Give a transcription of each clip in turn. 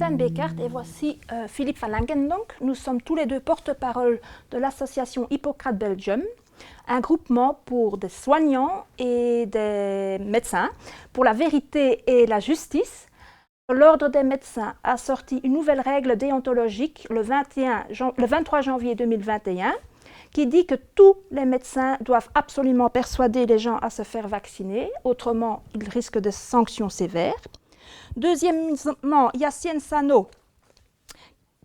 Martijn Beekert et voici Philippe Van Langen. Donc. Nous sommes tous les deux porte-parole de l'association Hippocrate Belgium, un groupement pour des soignants et des médecins pour la vérité et la justice. L'Ordre des médecins a sorti une nouvelle règle déontologique le 23 janvier 2021 qui dit que tous les médecins doivent absolument persuader les gens à se faire vacciner, autrement ils risquent de sanctions sévères. Deuxièmement, il y a Sciences Sanofi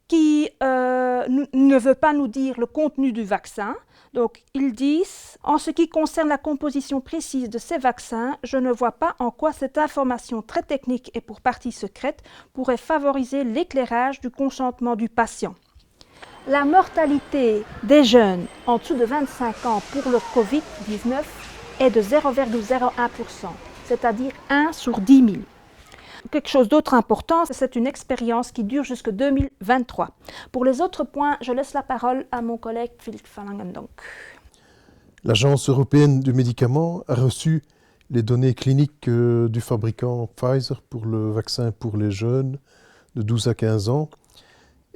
qui ne veut pas nous dire le contenu du vaccin. Donc, ils disent, en ce qui concerne la composition précise de ces vaccins, je ne vois pas en quoi cette information très technique et pour partie secrète pourrait favoriser l'éclairage du consentement du patient. La mortalité des jeunes en dessous de 25 ans pour le Covid-19 est de 0,01%, c'est-à-dire 1 sur 10 000. Quelque chose d'autre important, c'est une expérience qui dure jusqu'en 2023. Pour les autres points, je laisse la parole à mon collègue Philippe Van Langen. L'Agence européenne du médicament a reçu les données cliniques du fabricant Pfizer pour le vaccin pour les jeunes de 12 à 15 ans.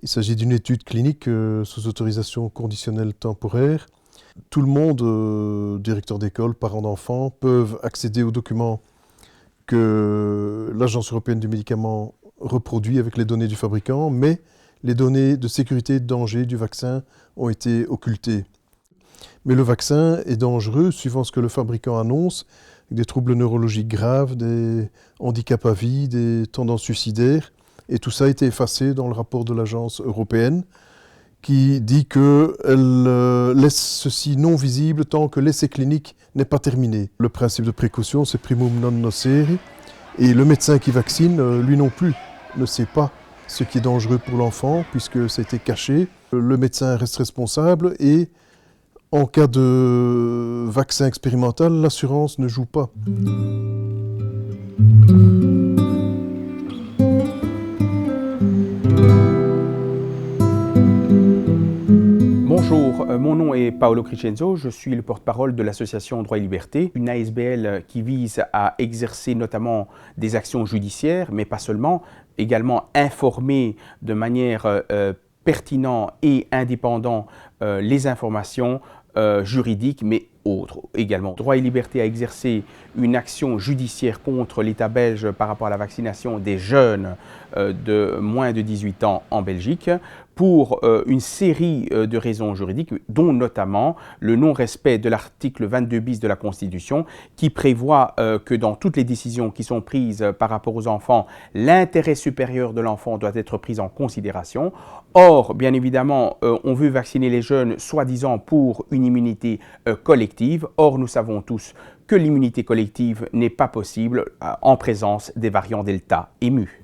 Il s'agit d'une étude clinique sous autorisation conditionnelle temporaire. Tout le monde, directeur d'école, parents d'enfants, peuvent accéder aux documents que l'Agence européenne du médicament reproduit avec les données du fabricant, mais les données de sécurité et de danger du vaccin ont été occultées. Mais le vaccin est dangereux suivant ce que le fabricant annonce, des troubles neurologiques graves, des handicaps à vie, des tendances suicidaires, et tout ça a été effacé dans le rapport de l'Agence européenne qui dit qu'elle laisse ceci non visible tant que l'essai clinique n'est pas terminé. Le principe de précaution, c'est primum non nocere, et le médecin qui vaccine, lui non plus, ne sait pas ce qui est dangereux pour l'enfant, puisque ça a été caché. Le médecin reste responsable, et en cas de vaccin expérimental, l'assurance ne joue pas. Bonjour, mon nom est Paolo Crescenzo, je suis le porte-parole de l'association Droit et Liberté, une ASBL qui vise à exercer notamment des actions judiciaires, mais pas seulement, également informer de manière pertinente et indépendante les informations juridiques, mais autres également. Droit et Liberté a exercé une action judiciaire contre l'État belge par rapport à la vaccination des jeunes de moins de 18 ans en Belgique pour une série de raisons juridiques, dont notamment le non-respect de l'article 22 bis de la Constitution qui prévoit que dans toutes les décisions qui sont prises par rapport aux enfants, l'intérêt supérieur de l'enfant doit être pris en considération. Or, bien évidemment, on veut vacciner les jeunes soi-disant pour une immunité collective. Or, nous savons tous que l'immunité collective n'est pas possible en présence des variants Delta et Mu.